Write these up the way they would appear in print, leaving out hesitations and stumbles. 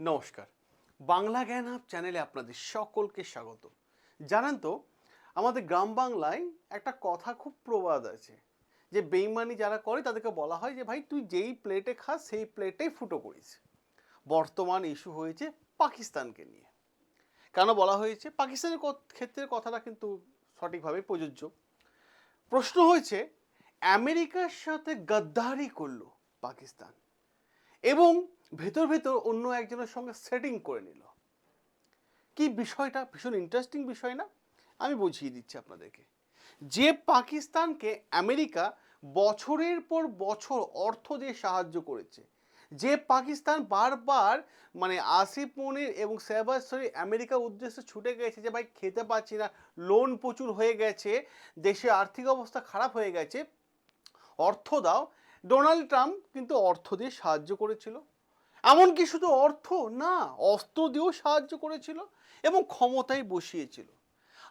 নমস্কার, বাংলা জ্ঞান হাব চ্যানেলে আপনাদের সকলকে স্বাগত। জানেন তো, আমাদের গ্রাম বাংলায় একটা কথা খুব প্রবাদ আছে যে বেইমানি যারা করে তাদেরকে বলা হয় যে ভাই তুই যেই প্লেটে খাস সেই প্লেটেই ফুটো করিস। বর্তমান ইস্যু হয়েছে পাকিস্তানকে নিয়ে। কেন বলা হয়েছে? পাকিস্তানের ক্ষেত্রে কথাটা কিন্তু সঠিকভাবে প্রযোজ্য। প্রশ্ন হয়েছে, আমেরিকার সাথে গদ্দারি করলো পাকিস্তান এবং ভেতর ভেতর অন্য একজনের সঙ্গে সেটিং করে নিল। কি বিষয়টা ভীষণ ইন্টারেস্টিং বিষয় না? আমি বুঝিয়ে দিচ্ছি আপনাদেরকে। যে পাকিস্তানকে আমেরিকা বছরের পর বছর অর্থ দিয়ে সাহায্য করেছে, যে পাকিস্তান বারবার আসিফ মনির এবং শেহবাজ শরীফ আমেরিকার উদ্দেশ্যে ছুটে গেছে যে ভাই খেতে পাচ্ছি না, লোন প্রচুর হয়ে গেছে, দেশে আর্থিক অবস্থা খারাপ হয়ে গেছে, অর্থ দাও। ডোনাল্ড ট্রাম্প কিন্তু অর্থ দিয়ে সাহায্য করেছিল। এমনকি শুধু অর্থ না, অস্ত্র দিয়েও সাহায্য করেছিল এবং ক্ষমতায় বসিয়েছিল।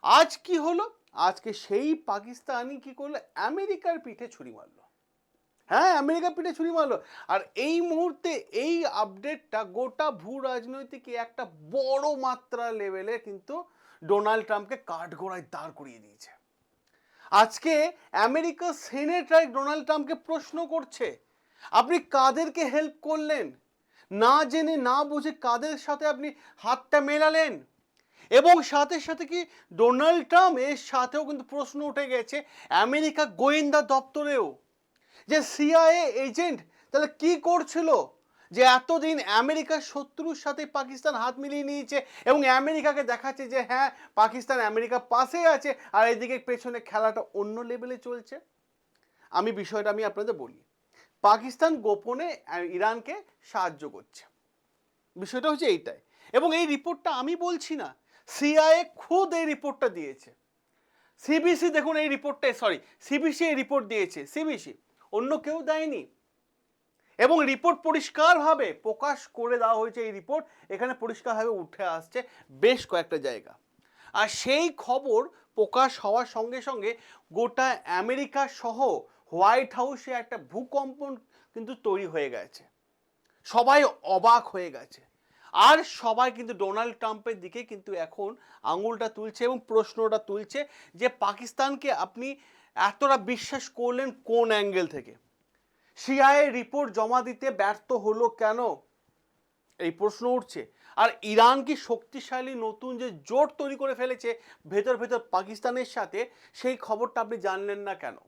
আজ কি হলো? আজকে সেই পাকিস্তানি কি করলো? আমেরিকার পিঠে ছুরি মারলো। হ্যাঁ, আমেরিকার পিঠে ছুরি মারলো। আর এই মুহূর্তে এই আপডেটটা গোটা ভূ রাজনৈতিক একটা বড় মাত্রা লেভেলে কিন্তু ডোনাল্ড ট্রাম্পকে কাঠগড়ায় দাঁড় করিয়ে দিয়েছে। আজকে আমেরিকার সেনেটরাই ডোনাল্ড ট্রাম্পকে প্রশ্ন করছে, আপনি কাদেরকে হেল্প করলেন? না জেনে না বুঝে কাদের সাথে আপনি হাতটা মেলালেন? এবং সাথে সাথে কি ডোনাল্ড ট্রাম্প এর সাথেও কিন্তু প্রশ্ন উঠে গেছে আমেরিকা গোয়েন্দা দপ্তরেও, যে সিআইএ এজেন্ট তাহলে কি করছিল যে এতদিন আমেরিকার শত্রুর সাথে পাকিস্তান হাত মিলিয়ে নিয়েছে এবং আমেরিকাকে দেখাচ্ছে যে হ্যাঁ পাকিস্তান আমেরিকার পাশে আছে, আর এদিকে পেছনে খেলাটা অন্য লেভেলে চলছে। বিষয়টা আমি আপনাদের বলি। পাকিস্তান গোপনে ইরানকে সাহায্য করছে, বিষয়টা হচ্ছে এইটাই। এবং এই রিপোর্টটা আমি বলছি না, সিআইএ খুদ এই রিপোর্টটা দিয়েছে। সিবিসি দেখুন এই রিপোর্টটা, সিবিসি এই রিপোর্ট দিয়েছে, সিবিসি, অন্য কেউ দেয়নি। এবং রিপোর্ট পরিষ্কারভাবে প্রকাশ করে দেওয়া হয়েছে। এই রিপোর্ট এখানে পরিষ্কারভাবে উঠে আসছে বেশ কয়েকটা জায়গা। আর সেই খবর প্রকাশ হওয়ার সঙ্গে সঙ্গে গোটা আমেরিকা সহ হোয়াইট হাউসে একটা ভূকম্পন কিন্তু তৈরি হয়ে গেছে। সবাই অবাক হয়ে গেছে। আর সবাই কিন্তু ডোনাল্ড ট্রাম্পের দিকে কিন্তু এখন আঙুলটা তুলছে এবং প্রশ্নটা তুলছে যে পাকিস্তানকে আপনি এতটা বিশ্বাস করলেন কোন অ্যাঙ্গেল থেকে? সিআইএ রিপোর্ট জমা দিতে ব্যর্থ হলো কেন? এই প্রশ্ন উঠছে। আর ইরান কি শক্তিশালী নতুন যে জোট তৈরি করে ফেলেছে ভেতর ভেতর পাকিস্তানের সাথে, সেই খবরটা আপনি জানলেন না কেন?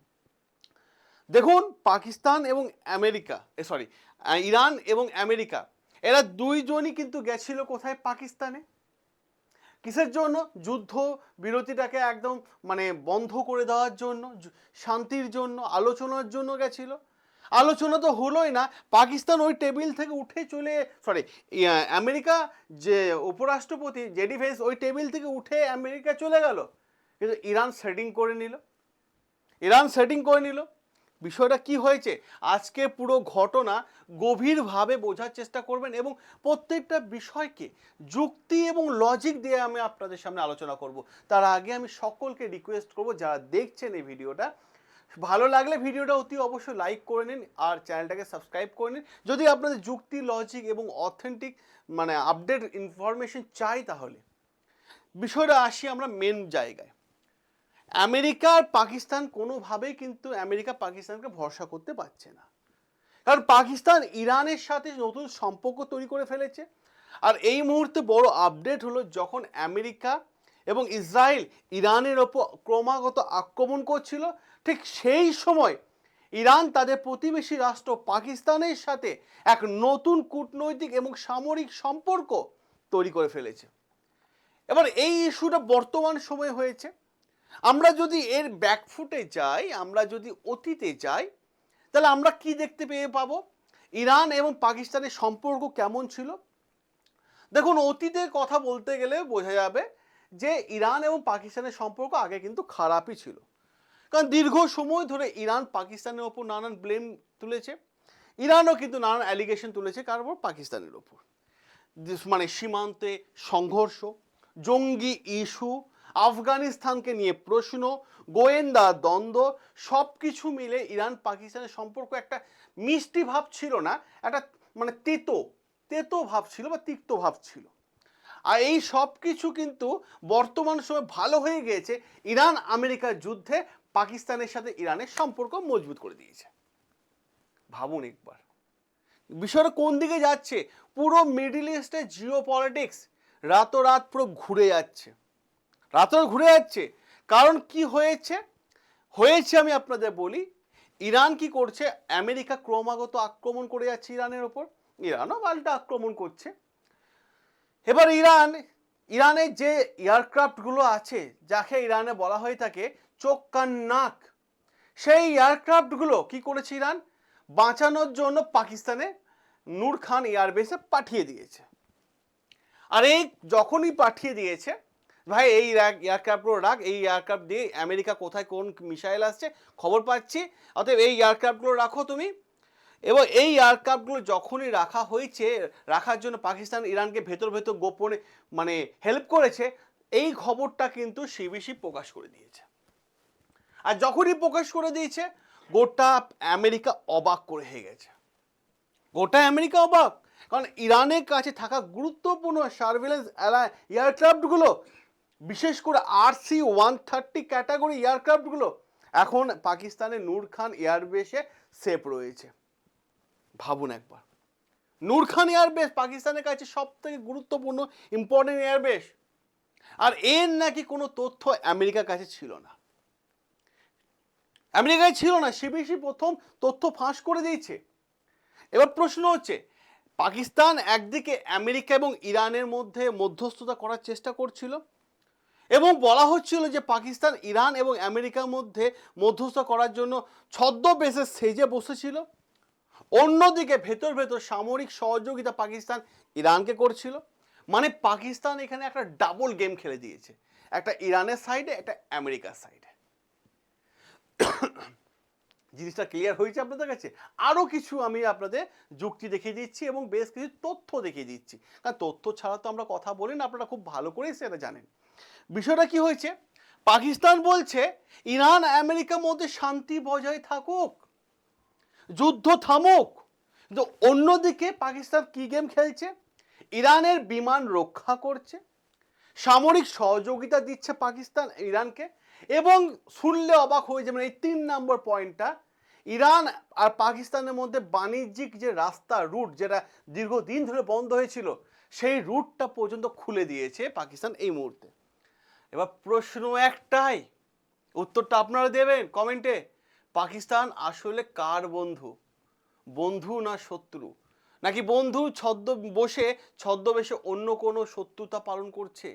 দেখুন, পাকিস্তান এবং আমেরিকা, ইরান এবং আমেরিকা, এরা দুইজনই কিন্তু গেছিল কোথায়? পাকিস্তানে। কিসের জন্য? যুদ্ধ বিরতিটাকে একদম বন্ধ করে দেওয়ার জন্য, শান্তির জন্য, আলোচনার জন্য গেছিল। আলোচনা তো হলোই না, পাকিস্তান ওই টেবিল থেকে উঠে চলে আমেরিকা যে উপরাষ্ট্রপতি জেডি ভেন্স ওই টেবিল থেকে উঠে আমেরিকা চলে গেল, কিন্তু ইরান সেটিং করে নিল। বিষয়টা কি হয়েছে আজকে পুরো ঘটনা গভীরভাবে বোঝার চেষ্টা করবেন এবং প্রত্যেকটা বিষয়কে যুক্তি এবং লজিক দিয়ে আমি আপনাদের সামনে আলোচনা করব। তার আগে আমি সকলকে রিকোয়েস্ট করব, যারা দেখছেন এই ভিডিওটা, ভালো লাগলে ভিডিওটা অতি অবশ্যই লাইক করে নিন আর চ্যানেলটাকে সাবস্ক্রাইব করে নিন। যদি আপনাদের যুক্তি লজিক এবং অথেন্টিক আপডেট ইনফরমেশন চাই, তাহলে বিষয়টা আসি আমরা মেন জায়গায়। আমেরিকা আর পাকিস্তান কোনোভাবেই কিন্তু আমেরিকা পাকিস্তানকে ভরসা করতে পারছে না, কারণ পাকিস্তান ইরানের সাথে নতুন সম্পর্ক তৈরি করে ফেলেছে। আর এই মুহূর্তে বড় আপডেট হলো, যখন আমেরিকা এবং ইসরায়েল ইরানের ওপর ক্রমাগত আক্রমণ করছিল, ঠিক সেই সময় ইরান তাদের প্রতিবেশী রাষ্ট্র পাকিস্তানের সাথে এক নতুন কূটনৈতিক এবং সামরিক সম্পর্ক তৈরি করে ফেলেছে। এবার এই ইস্যুটা বর্তমান সময়ে হয়েছে। আমরা যদি এর ব্যাকফুটে যাই, আমরা যদি অতীতে যাই, তাহলে আমরা কি দেখতে পেয়ে পাবো? ইরান এবং পাকিস্তানের সম্পর্ক কেমন ছিল? দেখুন, অতীতের কথা বলতে গেলে বোঝা যাবে যে ইরান এবং পাকিস্তানের সম্পর্ক আগে কিন্তু খারাপই ছিল, কারণ দীর্ঘ সময় ধরে ইরান পাকিস্তানের ওপর নানান ব্লেম তুলেছে, ইরানও কিন্তু নানান অ্যালিগেশন তুলেছে কার ওপর? পাকিস্তানের ওপর। সীমান্তে সংঘর্ষ, জঙ্গি ইস্যু, আফগানিস্তানকে নিয়ে প্রশ্ন, গোয়েন্দা দ্বন্দ্ব, সব কিছু মিলে ইরান পাকিস্তানের সম্পর্ক একটা মিষ্টি ভাব ছিল না, একটা তেতো তেতো ভাব ছিল বা তিক্ত ভাব ছিল। আর এই সব কিছু কিন্তু বর্তমান সময়ে ভালো হয়ে গিয়েছে ইরান আমেরিকার যুদ্ধে পাকিস্তানের সাথে ইরানের সম্পর্ক মজবুত করে দিয়েছে। ভাবুন একবার বিষয়টা কোন দিকে যাচ্ছে। পুরো মিডল ইস্টে জিও পলিটিক্স রাতোরাত পুরো ঘুরে যাচ্ছে, রাতোরাত ঘুরে যাচ্ছে। কারণ কি হয়েছে হয়েছে আমি আপনাদের বলি। ইরান কি করছে, আমেরিকা ক্রমাগত আক্রমণ করে যাচ্ছে ইরানের ওপর, ইরানও পাল্টা আক্রমণ করছে। এবার ইরানের যে এয়ারক্রাফটগুলো আছে, যাকে ইরানে বলা হয়ে থাকে চোখ কান নাক, সেই এয়ারক্রাফটগুলো কি করেছে ইরান বাঁচানোর জন্য পাকিস্তানে নূর খান এয়ারবেসে পাঠিয়ে দিয়েছে। আর এই যখনই পাঠিয়ে দিয়েছে, ভাই এই এয়ারক্রাফটগুলো রাখ, এই এয়ারক্রাফট দিয়ে আমেরিকা কোথায় কোন মিসাইল আসছে খবর পাচ্ছি, অতএব এই এয়ারক্রাফটগুলো রাখো তুমি। এবং এই এয়ারক্রাফটগুলো যখনই রাখা হয়েছে, রাখার জন্য পাকিস্তান ইরানকে ভেতর ভেতর গোপনে মানে হেল্প করেছে, এই খবরটা কিন্তু সিবিসি প্রকাশ করে দিয়েছে। আর যখনই প্রকাশ করে দিয়েছে গোটা আমেরিকা অবাক করে হয়ে গেছে, গোটা আমেরিকা অবাক। কারণ ইরানের কাছে থাকা গুরুত্বপূর্ণ সার্ভেলেন্স এয়ারক্রাফটগুলো, বিশেষ করে RC-130 ক্যাটাগরি এয়ারক্রাফটগুলো এখন পাকিস্তানের নূর খান এয়ারবেসে সেফ রয়েছে। ভাবুন একবার, নূর খান এয়ারবেস পাকিস্তানের কাছে সব থেকে গুরুত্বপূর্ণ ইম্পর্টেন্ট এয়ারবেস, আর এর নাকি কোনো তথ্য আমেরিকার কাছে ছিল না, আমেরিকায় ছিল না। সিবিসি প্রথম তথ্য ফাঁস করে দিয়েছে। এবার প্রশ্ন হচ্ছে, পাকিস্তান একদিকে আমেরিকা এবং ইরানের মধ্যে মধ্যস্থতা করার চেষ্টা করছিল এবং বলা হচ্ছিল যে পাকিস্তান ইরান এবং আমেরিকার মধ্যে মধ্যস্থতা করার জন্য ছদ্মবেশে সেজে বসেছিল। অন্যদিকে ভেতর ভেতর সামরিক সহযোগিতা পাকিস্তান ইরানকে করছিল। মানে পাকিস্তান এখানে একটা ডাবল গেম খেলে দিয়েছে, একটা ইরানের সাইডে, একটা আমেরিকার সাইডে। জিনিসটা ক্লিয়ার হয়েছে আপনাদের কাছে? আরও কিছু আমি আপনাদের যুক্তি দেখিয়ে দিচ্ছি এবং বেশ কিছু তথ্য দেখিয়ে দিচ্ছি, কারণ তথ্য ছাড়া তো আমরা কথা বলি না, আপনারা খুব ভালো করেই সেটা জানেন। বিষয়টা কি হয়েছে, পাকিস্তান বলছে ইরান আমেরিকার মধ্যে শান্তি বজায় থাকুক, যুদ্ধ থামুক, কিন্তু অন্যদিকে পাকিস্তান কি গেম খেলছে, ইরানের বিমান রক্ষা করছে, সামরিক সহযোগিতা দিচ্ছে পাকিস্তান ইরানকে। এবং শুনলে অবাক হয়ে যাবেন, এই 3 নম্বর পয়েন্টটা, ইরান আর পাকিস্তানের মধ্যে বাণিজ্যিক যে রাস্তা রুট যেটা দীর্ঘদিন ধরে বন্ধ হয়েছিল, সেই রুটটা পর্যন্ত খুলে দিয়েছে পাকিস্তান এই মুহূর্তে। এবার প্রশ্ন একটাই, উত্তরটা আপনারা দেবেন কমেন্টে, পাকিস্তান আসলে কার বন্ধু, বন্ধু না শত্রু, নাকি বন্ধু ছদ্মবেশে অন্য কোনো শত্রুতা পালন করছে?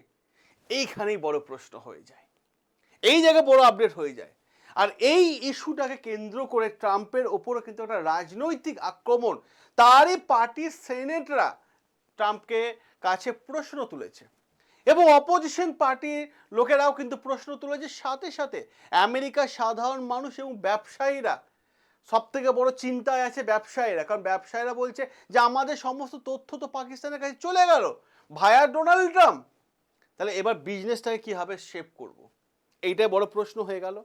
এইখানেই বড় প্রশ্ন হয়ে যায়, এই জায়গায় বড় আপডেট হয়ে যায়। আর এই ইস্যুটাকে কেন্দ্র করে ট্রাম্পের ওপরও কিন্তু একটা রাজনৈতিক আক্রমণ, তারই পার্টির সেনেটরা ট্রাম্পকে কাছে প্রশ্ন তুলেছে এবং অপোজিশন পার্টির লোকেরাও কিন্তু প্রশ্ন তুলেছে। সাথে সাথে আমেরিকার সাধারণ মানুষ এবং ব্যবসায়ীরা, সব থেকে বড় চিন্তায় আছে ব্যবসায়ীরা, কারণ ব্যবসায়ীরা বলছে যে আমাদের সমস্ত তথ্য তো পাকিস্তানের কাছে চলে গেল ভায়া ডোনাল্ড ট্রাম্প, তাহলে এবার বিজনেসটাকে কীভাবে শেপ করব, এইটাই বড় প্রশ্ন হয়ে গেল।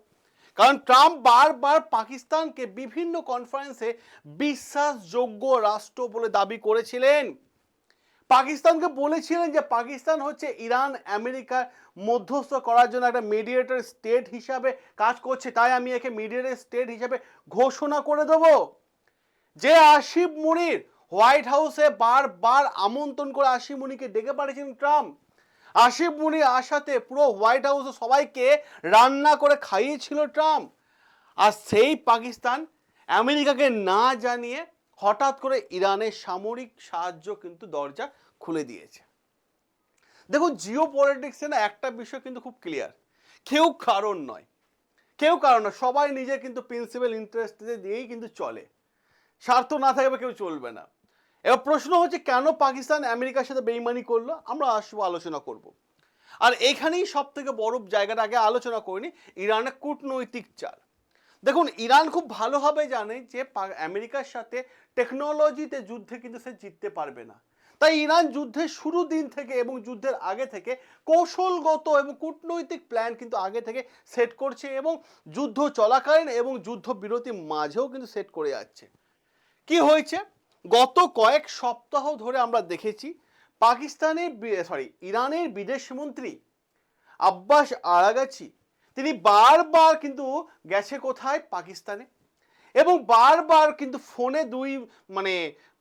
কারণ ট্রাম্প বারবার পাকিস্তানকে বিভিন্ন কনফারেন্সে বিশ্বাসযোগ্য রাষ্ট্র বলে দাবি করেছিলেন, পাকিস্তানকে বলেছিলেন যে পাকিস্তান হচ্ছে ইরান আমেরিকার মধ্যস্থ করার জন্য একটা মিডিয়েটর স্টেট হিসাবে কাজ করছে, তাই আমি একে মিডিয়েটর স্টেট হিসাবে ঘোষণা করে দেব। যে আসিফ মুনির হোয়াইট হাউসে বারবার আমন্ত্রণ করে আসিফ মুনিকে ডেকে পাঠিয়েছেন ট্রাম্প, আসিফ মুনি আসাতে পুরো হোয়াইট হাউসে সবাইকে রান্না করে খাইয়েছিল ট্রাম্প। আর সেই পাকিস্তান আমেরিকাকে না জানিয়ে হঠাৎ করে ইরানের সামরিক সাহায্য কিন্তু দরজা খুলে দিয়েছে। দেখুন জিও পলিটিক্সে না একটা বিষয় কিন্তু খুব ক্লিয়ার, কেউ কারণ নয়, সবাই নিজের কিন্তু প্রিন্সিপাল ইন্টারেস্ট দিয়েই কিন্তু চলে, স্বার্থ না থাকবে কেউ চলবে না। এবার প্রশ্ন হচ্ছে কেন পাকিস্তান আমেরিকার সাথে বেইমানি করলো, আমরা আসবো, আলোচনা করব। আর এখানেই সব থেকে বড় জায়গাটা আগে আলোচনা করিনি, ইরানের কূটনৈতিক চাল। দেখুন ইরান খুব ভালোভাবে জানে যে আমেরিকার সাথে টেকনোলজিতে যুদ্ধে কিন্তু সে জিততে পারবে না, তাই ইরান যুদ্ধের শুরু দিন থেকে এবং যুদ্ধের আগে থেকে কৌশলগত এবং কূটনৈতিক প্ল্যান কিন্তু আগে থেকে সেট করছে এবং যুদ্ধ চলাকালীন এবং যুদ্ধ বিরতির মাঝেও কিন্তু সেট করে যাচ্ছে। কি হয়েছে, গত কয়েক সপ্তাহ ধরে আমরা দেখেছি ইরানের বিদেশমন্ত্রী আব্বাস আরাগাচি তিনি বারবার কিন্তু গেছে কোথায়, পাকিস্তানে, এবং বারবার কিন্তু ফোনে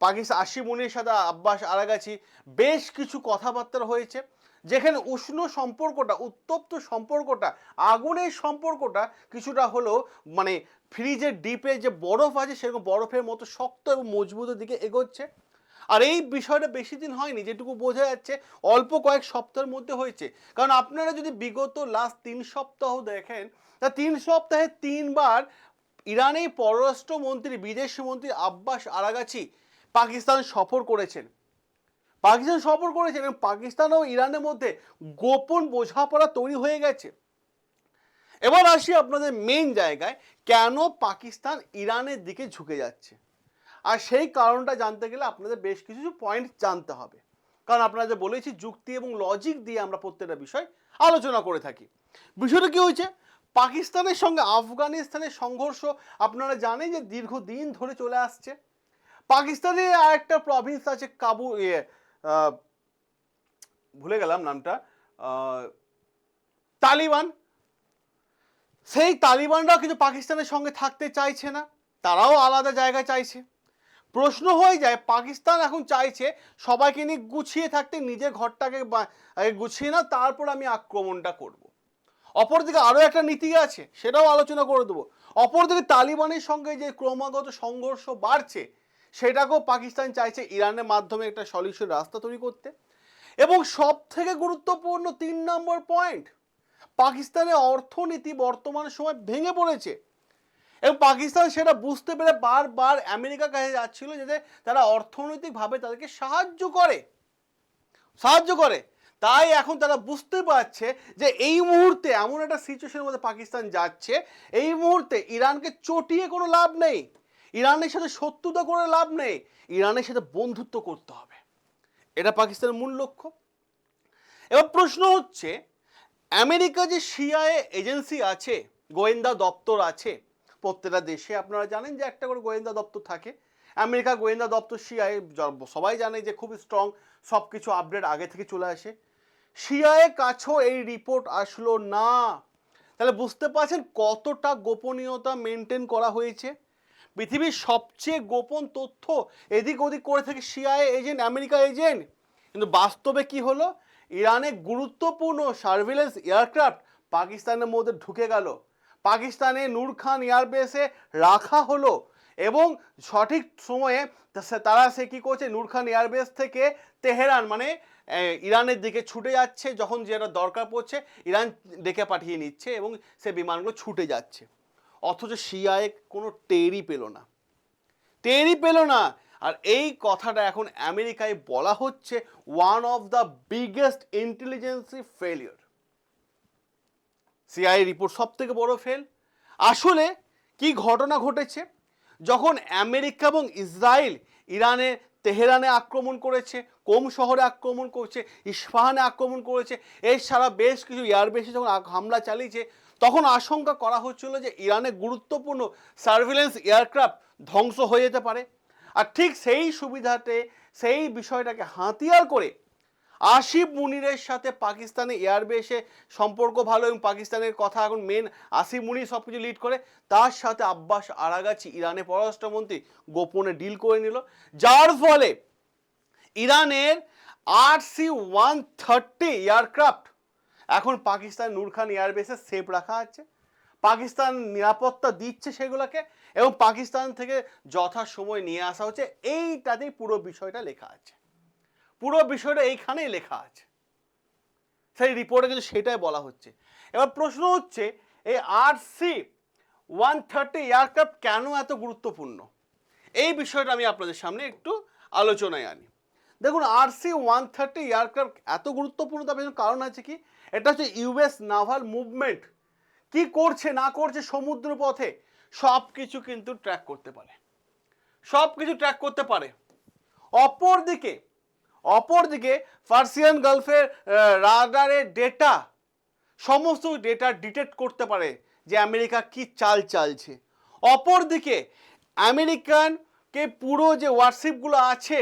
পাকিস্তান আসিফ মুনির সাথে আব্বাস আরাগাচি বেশ কিছু কথাবার্তা হয়েছে, যেখানে উষ্ণ সম্পর্কটা, উত্তপ্ত সম্পর্কটা, আগুনের সম্পর্কটা কিছুটা হলো ফ্রিজের ডিপে যে বরফ আছে সেরকম বরফের মতো শক্ত এবং মজবুতের দিকে এগোচ্ছে। আর এই বিষয়টা বেশি দিন হয়নি, যেটুকু বোঝা যাচ্ছে অল্প কয়েক সপ্তাহের মধ্যে হয়েছে। কারণ আপনারা যদি বিগত লাস্ট 3 সপ্তাহ দেখেন, তা 3 সপ্তাহে 3 বার ইরানের পররাষ্ট্রমন্ত্রী, বিদেশমন্ত্রী আব্বাস আরাগাচি পাকিস্তান সফর করেছেন এবং পাকিস্তান ও ইরানের মধ্যে গোপন বোঝাপড়া তৈরি হয়ে গেছে। এবার আসি আপনাদের মেইন জায়গায়, কেন পাকিস্তান ইরানের দিকে ঝুঁকে যাচ্ছে। আর সেই কারণটা জানতে গেলে আপনাদের বেশ কিছু পয়েন্ট জানতে হবে, কারণ আপনাদের বলেছি যুক্তি এবং লজিক দিয়ে আমরা প্রত্যেকটা বিষয় আলোচনা করে থাকি। বিষয়টা কি হয়েছে, পাকিস্তানের সঙ্গে আফগানিস্তানের সংঘর্ষ আপনারা জানেন যে দীর্ঘদিন ধরে চলে আসছে। পাকিস্তানের আরেকটা প্রভিন্স আছে ভুলে গেলাম নামটা, তালিবান। সেই তালিবানরাও কিন্তু পাকিস্তানের সঙ্গে থাকতে চাইছে না, তারাও আলাদা জায়গা চাইছে। প্রশ্ন হয়ে যায়, পাকিস্তান এখন চাইছে সবাইকে নিয়ে গুছিয়ে থাকতে, নিজের ঘরটাকে গুছিয়ে না, তারপর আমি আক্রমণটা করব। অপরদিকে আরও একটা নীতি আছে, সেটাও আলোচনা করে দেবো। অপরদিকে তালিবানের সঙ্গে যে ক্রমাগত সংঘর্ষ বাড়ছে, সেটাকেও পাকিস্তান চাইছে ইরানের মাধ্যমে একটা সলিউশন রাস্তা তৈরি করতে। এবং সব থেকে গুরুত্বপূর্ণ 3 নম্বর পয়েন্ট, পাকিস্তানের অর্থনীতি বর্তমান সময় ভেঙে পড়েছে এবং পাকিস্তান সেটা বুঝতে পেরে বারবার আমেরিকার কাছে যাচ্ছিল যাতে তারা অর্থনৈতিকভাবে তাদেরকে সাহায্য করে। তাই এখন তারা বুঝতে পারছে যে এই মুহূর্তে এমন একটা সিচুয়েশনের মধ্যে পাকিস্তান যাচ্ছে, এই মুহূর্তে ইরানকে চটিয়ে কোনো লাভ নেই, ইরানের সাথে শত্রুতা করে লাভ নেই, ইরানের সাথে বন্ধুত্ব করতে হবে। এটা পাকিস্তানের মূল লক্ষ্য। এবার প্রশ্ন হচ্ছে, আমেরিকা যে সিআইএ এজেন্সি আছে, গোয়েন্দা দপ্তর আছে, প্রত্যেকটা দেশে আপনারা জানেন যে একটা করে গোয়েন্দা দপ্তর থাকে। আমেরিকা গোয়েন্দা দপ্তর সিআইএ সবাই জানে যে খুব স্ট্রং, সব কিছু আপডেট আগে থেকে চলে আসে। সিআইএ কাছেও এই রিপোর্ট আসলো না, তাহলে বুঝতে পারছেন কতটা গোপনীয়তা মেনটেন করা হয়েছে। পৃথিবীর সবচেয়ে গোপন তথ্য এদিক ওদিক করে থাকে সিআইএ এজেন্ট, আমেরিকা এজেন্ট, কিন্তু বাস্তবে কি হলো, ইরানের গুরুত্বপূর্ণ সার্ভিলেন্স এয়ারক্রাফট পাকিস্তানের মধ্যে ঢুকে গেল, পাকিস্তানে নূর খান এয়ারবেসে রাখা হলো এবং সঠিক সময়ে তারা কি করছে, নূর খান এয়ারবেস থেকে তেহরান ইরানের দিকে ছুটে যাচ্ছে, যখন যেটা দরকার পড়ছে ইরান ডেকে পাঠিয়ে নিচ্ছে এবং সে বিমানগুলো ছুটে যাচ্ছে। অথচ সিআইএ কোনো টেরই পেল না। আর এই কথাটা এখন আমেরিকায় বলা হচ্ছে one of the biggest ইন্টেলিজেন্সি failure. CIA report সব থেকে বড় ফেল। আসলে কি ঘটনা ঘটেছে, যখন আমেরিকা এবং ইসরায়েল ইরানের তেহরানে আক্রমণ করেছে, কোম শহরে আক্রমণ করেছে, ইস্পাহানে আক্রমণ করেছে, এছাড়া বেশ কিছু এয়ারবেসে যখন হামলা চালিয়েছে, তখন আশঙ্কা করা হচ্ছিল যে ইরানের গুরুত্বপূর্ণ সার্ভিলেন্স এয়ারক্রাফট ধ্বংস হয়ে যেতে পারে। আর ঠিক সেই সুবিধাতে, সেই বিষয়টাকে হাতিয়ার করে আসিফ মুনিরের সাথে পাকিস্তানের এয়ারবেসে সম্পর্ক ভালো এবং পাকিস্তানের কথা এখন মেন আসিফ মুনির সব কিছু লিড করে, তার সাথে আব্বাস আরাগাচি ইরানের পররাষ্ট্রমন্ত্রী গোপনে ডিল করে নিল, যার ফলে ইরানের RC-130 এয়ারক্রাফট এখন পাকিস্তান নূর খান এয়ারবেসে সেফ রাখা আছে। পাকিস্তান নিরাপত্তা দিচ্ছে সেগুলোকে এবং পাকিস্তান থেকে যথাসময় নিয়ে আসা হচ্ছে। এইটাতেই পুরো বিষয়টা লেখা আছে, পুরো বিষয়টা এইখানেই লেখা আছে, সেই রিপোর্টে কিন্তু সেটাই বলা হচ্ছে। এবার প্রশ্ন হচ্ছে, এই RC-130 এয়ারক্রাফট কেন এত গুরুত্বপূর্ণ, এই বিষয়টা আমি আপনাদের সামনে একটু আলোচনায় আনি। দেখুন, RC-130 এয়ারক্রাফট এত গুরুত্বপূর্ণ, তার পেছনে কারণ আছে কি, এটা হচ্ছে ইউএস নাভাল মুভমেন্ট কি করছে না করছে সমুদ্র পথে সব কিছু কিন্তু ট্র্যাক করতে পারে। অপরদিকে পার্সিয়ান গালফের রাডারের ডেটা, সমস্ত ডেটা ডিটেক্ট করতে পারে যে আমেরিকা কি চাল চালছে। অপরদিকে আমেরিকান কে পুরো যে ওয়ারশিপগুলো আছে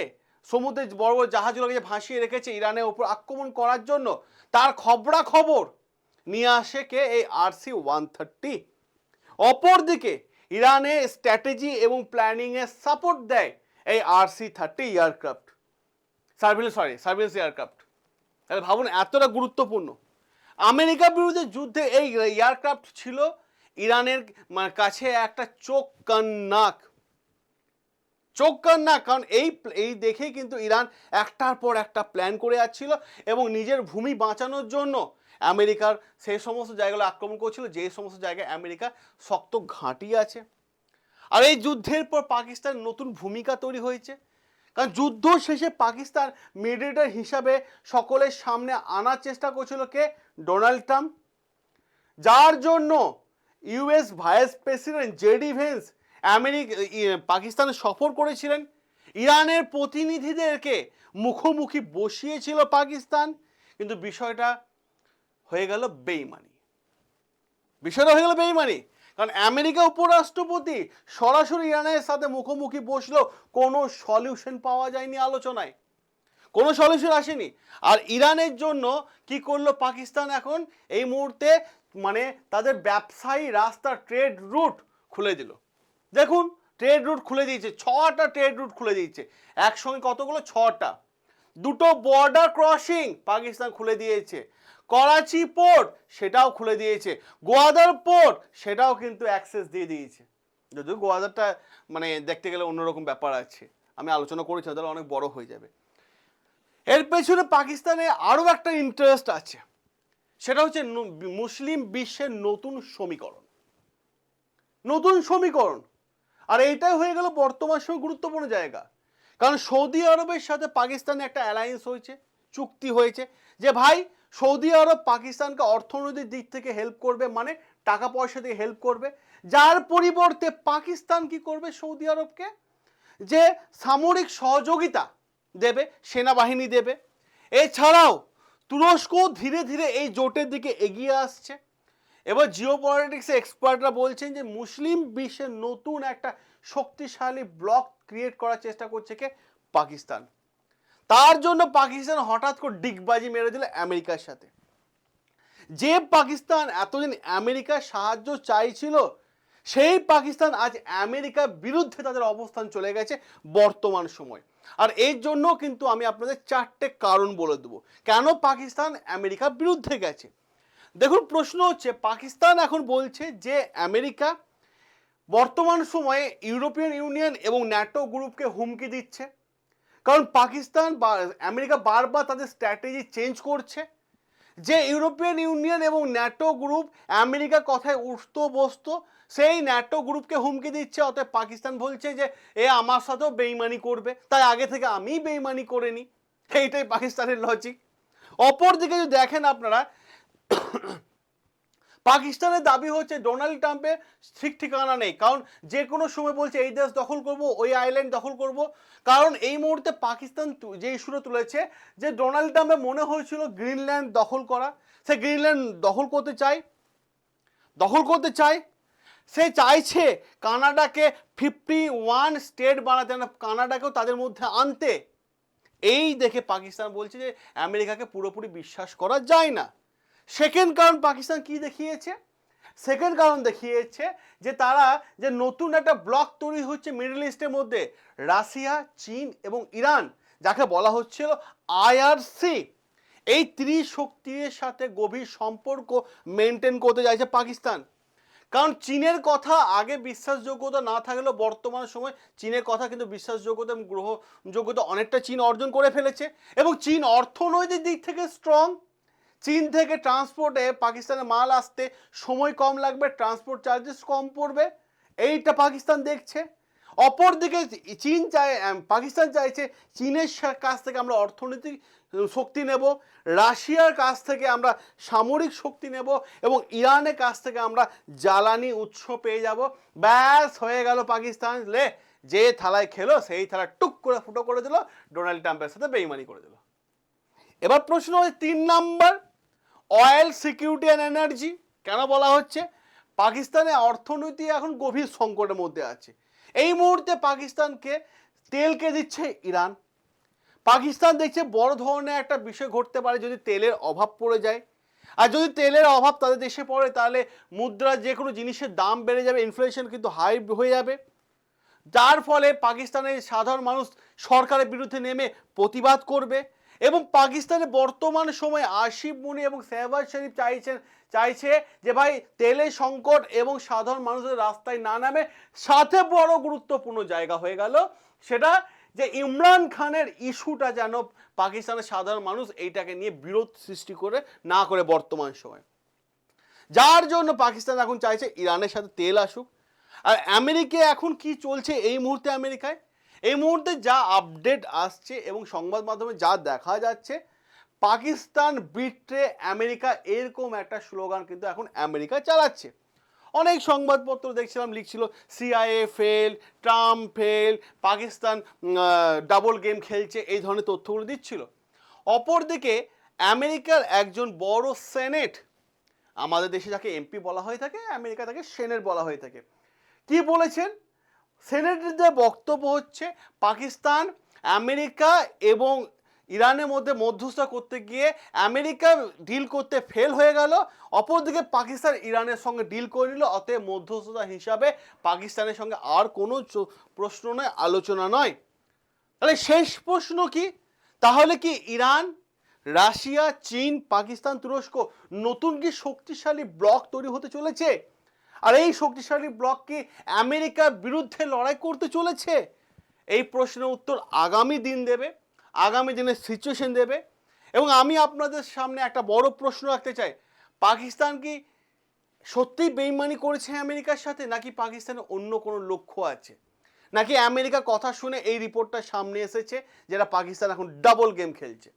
সমুদ্রে বড় বড় জাহাজগুলোকে যে ভাসিয়ে রেখেছে ইরানের ওপর আক্রমণ করার জন্য, তার খবরাখবর নিয়ে আসে কে? এই RC-130। অপরদিকে ইরানের স্ট্র্যাটেজি এবং প্ল্যানিংয়ে সাপোর্ট দেয় এই RC-30 এয়ারক্রাফট, সার্ভিলেন্স এয়ারক্রাফট। তাহলে ভাবুন এতটা গুরুত্বপূর্ণ। আমেরিকার বিরুদ্ধে যুদ্ধে এই এয়ারক্রাফট ছিল ইরানের কাছে একটা চোখ কান নাক, কারণ এই দেখেই কিন্তু ইরান একটার পর একটা প্ল্যান করে যাচ্ছিল এবং নিজের ভূমি বাঁচানোর জন্য আমেরিকার সেই সমস্ত জায়গাগুলো আক্রমণ করছিল যে সমস্ত জায়গায় আমেরিকা শক্ত ঘাঁটি আছে। আর এই যুদ্ধের পর পাকিস্তান নতুন ভূমিকা তৈরি হয়েছে, কারণ যুদ্ধ শেষে পাকিস্তান মিডিয়েটর হিসাবে সকলের সামনে আনার চেষ্টা করছিল কে? ডোনাল্ড ট্রাম্প, যার জন্য US vice president JD veins পাকিস্তানে সফর করেছিলেন। ইরানের প্রতিনিধিদেরকে মুখোমুখি বসিয়েছিল পাকিস্তান, কিন্তু বিষয়টা হয়ে গেল বেইমানি। কারণ আমেরিকা উপরাষ্ট্রপতি সরাসরি ইরানের সাথে মুখোমুখি বসলেও কোনো সলিউশন পাওয়া যায়নি, আলোচনায় কোনো সলিউশন আসেনি। আর ইরানের জন্য কি করলো পাকিস্তান? এখন এই মুহূর্তে তাদের ব্যবসায়ী রাস্তা, ট্রেড রুট খুলে দিল। দেখুন, ট্রেড রুট খুলে দিয়েছে, 6টা ট্রেড রুট খুলে দিয়েছে একসঙ্গে। কতগুলো? 6টা। 2টো বর্ডার ক্রসিং পাকিস্তান খুলে দিয়েছে। করাচি পোর্ট সেটাও খুলে দিয়েছে। গোয়াদার পোর্ট সেটাও কিন্তু অ্যাক্সেস দিয়ে দিয়েছে। যদিও গোয়াদারটা দেখতে গেলে অন্যরকম ব্যাপার আছে, আমি আলোচনা করেছি, তাহলে অনেক বড় হয়ে যাবে। এর পেছনে পাকিস্তানে আরও একটা ইন্টারেস্ট আছে, সেটা হচ্ছে মুসলিম বিশ্বের নতুন সমীকরণ। আর এইটাই হয়ে গেল বর্তমান সময় গুরুত্বপূর্ণ জায়গা, কারণ সৌদি আরবের সাথে পাকিস্তানের একটা অ্যালায়েন্স হয়েছে, চুক্তি হয়েছে যে ভাই সৌদি আরব পাকিস্তানকে অর্থনৈতিক দিক থেকে হেল্প করবে, টাকা পয়সা দিয়ে হেল্প করবে। যার পরিবর্তে পাকিস্তান কি করবে? সৌদি আরবকে যে সামরিক সহযোগিতা দেবে, সেনাবাহিনী দেবে। এছাড়াও তুরস্ক ধীরে ধীরে এই জোটের দিকে এগিয়ে আসছে। এবার জিওপলিটিক্সে এক্সপার্টরা বলছেন যে মুসলিম বিশ্বের নতুন একটা শক্তিশালী ব্লক ক্রিয়েট করার চেষ্টা করছে কে? পাকিস্তান। তার জন্য পাকিস্তান হঠাৎ করে ডিগবাজি মেরে দিল আমেরিকার সাথে। যে পাকিস্তান এতদিন আমেরিকার সাহায্য চাইছিল, সেই পাকিস্তান আজ আমেরিকার বিরুদ্ধে তাদের অবস্থান চলে গেছে বর্তমান সময়। আর এর জন্য কিন্তু আমি আপনাদের 4টে কারণ বলে দেবো কেন পাকিস্তান আমেরিকার বিরুদ্ধে গেছে। দেখুন, প্রশ্ন হচ্ছে পাকিস্তান এখন বলছে যে আমেরিকা বর্তমান সময়ে ইউরোপিয়ান ইউনিয়ন এবং ন্যাটো গ্রুপকে হুমকি দিচ্ছে, কারণ পাকিস্তান বা আমেরিকা বারবার তাদের স্ট্র্যাটেজি চেঞ্জ করছে। যে ইউরোপিয়ান ইউনিয়ন এবং ন্যাটো গ্রুপ আমেরিকার কথায় উঠত বসত, সেই ন্যাটো গ্রুপকে হুমকি দিচ্ছে। অতএব পাকিস্তান বলছে যে এ আমার সাথেও বেইমানি করবে, তাই আগে থেকে আমি বেইমানি করে নিই। এইটাই পাকিস্তানের লজিক। অপরদিকে যদি দেখেন আপনারা, পাকিস্তানের দাবি হচ্ছে ডোনাল্ড ট্রাম্পের ঠিক ঠিকানা নেই, কারণ যে কোনো সময় বলছে এই দেশ দখল করব, ওই আইল্যান্ড দখল করব। কারণ এই মুহূর্তে পাকিস্তান যে ইস্যুটা তুলেছে যে ডোনাল্ড ট্রাম্পের মনে হয়েছিল গ্রিনল্যান্ড দখল করা, সে গ্রিনল্যান্ড দখল করতে চায়। সে চাইছে কানাডাকে 51 স্টেট বানাতে, কানাডাকেও তাদের মধ্যে আনতে। এই দেখে পাকিস্তান বলছে যে আমেরিকাকে পুরোপুরি বিশ্বাস করা যায় না। সেকেন্ড কারণ পাকিস্তান কি দেখিয়েছে? সেকেন্ড কারণ দেখিয়েছে যে তারা যে নতুন একটা ব্লক তৈরি হচ্ছে মিডল ইস্টের মধ্যে, রাশিয়া, চীন এবং ইরান, যাকে বলা হচ্ছিল IRC, এই ত্রিশক্তির সাথে গভীর সম্পর্ক মেনটেন করতে চাইছে পাকিস্তান। কারণ চীনের কথা আগে বিশ্বাসযোগ্যতা না থাকলেও বর্তমান সময় চীনের কথা কিন্তু বিশ্বাসযোগ্যতা এবং গ্রহণযোগ্যতা অনেকটা চীন অর্জন করে ফেলেছে। এবং চীন অর্থনৈতিক দিক থেকে স্ট্রং। চীন থেকে ট্রান্সপোর্টে পাকিস্তানে মাল আসতে সময় কম লাগবে, ট্রান্সপোর্ট চার্জেস কম পড়বে, এইটা পাকিস্তান দেখছে। অপরদিকে পাকিস্তান চাইছে চীনের কাছ থেকে আমরা অর্থনৈতিক শক্তি নেব, রাশিয়ার কাছ থেকে আমরা সামরিক শক্তি নেব এবং ইরানের কাছ থেকে আমরা জ্বালানি উৎস পেয়ে যাব। ব্যাস হয়ে গেল পাকিস্তান যে থালায় খেলো সেই থালা টুক করে ফুটো করে দিল, ডোনাল্ড ট্রাম্পের সাথে বেইমানি করে দিল। এবার প্রশ্ন হচ্ছে 3 number, oil security and energy. কেন বলা হচ্ছে? পাকিস্তানের অর্থনীতি এখন গভীর সংকটের মধ্যে আছে এই মুহূর্তে পাকিস্তানকে তেলকে দিচ্ছে ইরান। পাকিস্তান দেখছে বড় ধরনের একটা বিষয় ঘটতে পারে যদি তেলের অভাব পড়ে যায়। আর যদি তেলের অভাব তাদের দেশে পড়ে তাহলে মুদ্রার যে কোনো জিনিসের দাম বেড়ে যাবে, ইনফ্লেশন কিন্তু হাই হয়ে যাবে, যার ফলে পাকিস্তানের সাধারণ মানুষ সরকারের বিরুদ্ধে নেমে প্রতিবাদ করবে। এবং পাকিস্তানের বর্তমান সময়ে আসিফ মুনি এবং শেহবাজ শরীফ চাইছে যে ভাই তেলের সংকট এবং সাধারণ মানুষের রাস্তায় না নামে। সাথে বড় গুরুত্বপূর্ণ জায়গা হয়ে গেল সেটা যে ইমরান খানের ইস্যুটা যেন পাকিস্তানের সাধারণ মানুষ এইটাকে নিয়ে বিরোধ সৃষ্টি করে না করে বর্তমান সময়, যার জন্য পাকিস্তান এখন চাইছে ইরানের সাথে তেল আসুক। আর আমেরিকা এখন কি চলছে এই মুহূর্তে, আমেরিকায় এই মুহূর্তে যা আপডেট আসছে এবং সংবাদ মাধ্যমে যা দেখা যাচ্ছে, পাকিস্তান বিট্রে আমেরিকা, এরকম একটা স্লোগান কিন্তু এখন আমেরিকা চালাচ্ছে। অনেক সংবাদপত্র দেখছিলাম লিখছিল CIA fail, Trump fail, Pakistan double game খেলছে, এই ধরনের তথ্যগুলো দিচ্ছিল। অপরদিকে আমেরিকার একজন বড় সেনেট, আমাদের দেশে যাকে এমপি বলা হয়ে থাকে, আমেরিকা তাকে সেনেট বলা হয়ে থাকে, কি বলেছেন? সেনেটের যে বক্তব্য হচ্ছে পাকিস্তান আমেরিকা এবং ইরানের মধ্যে মধ্যস্থতা করতে গিয়ে আমেরিকা ডিল করতে ফেল হয়ে গেল, অপরদিকে পাকিস্তান ইরানের সঙ্গে ডিল করে নিল, অতএব মধ্যস্থতা হিসাবে পাকিস্তানের সঙ্গে আর কোনো প্রশ্ন নয়, আলোচনা নয়। তাহলে শেষ প্রশ্ন কি? তাহলে কি ইরান, রাশিয়া, চীন, পাকিস্তান, তুরস্ক নতুন কি শক্তিশালী ব্লক তৈরি হতে চলেছে? আর এই শক্তিশালী ব্লক কি আমেরিকার বিরুদ্ধে লড়াই করতে চলেছে? এই প্রশ্নের উত্তর আগামী দিন দেবে, আগামী দিনের সিচুয়েশন দেবে। এবং আমি আপনাদের সামনে একটা বড় প্রশ্ন রাখতে চাই, পাকিস্তান কি সত্যিই বেইমানি করেছে আমেরিকার সাথে, নাকি পাকিস্তানের অন্য কোনো লক্ষ্য আছে, নাকি আমেরিকা কথা শুনে এই রিপোর্টটা সামনে এসেছে যেটা পাকিস্তান এখন ডাবল গেম খেলছে?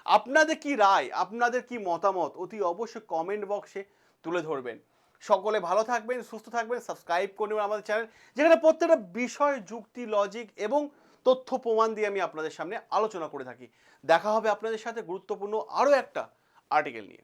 আপনাদের কি রায়, আপনাদের কি মতামত অতি অবশ্যই কমেন্ট বক্সে তুলে ধরবেন। সকলে ভালো থাকবেন, সুস্থ থাকবেন, সাবস্ক্রাইব করে নেবেন আমাদের চ্যানেল, যেখানে প্রত্যেকটা বিষয় যুক্তি, লজিক এবং তথ্য প্রমাণ দিয়ে আমি আপনাদের সামনে আলোচনা করে থাকি। দেখা হবে আপনাদের সাথে গুরুত্বপূর্ণ আরও একটা আর্টিকেল নিয়ে।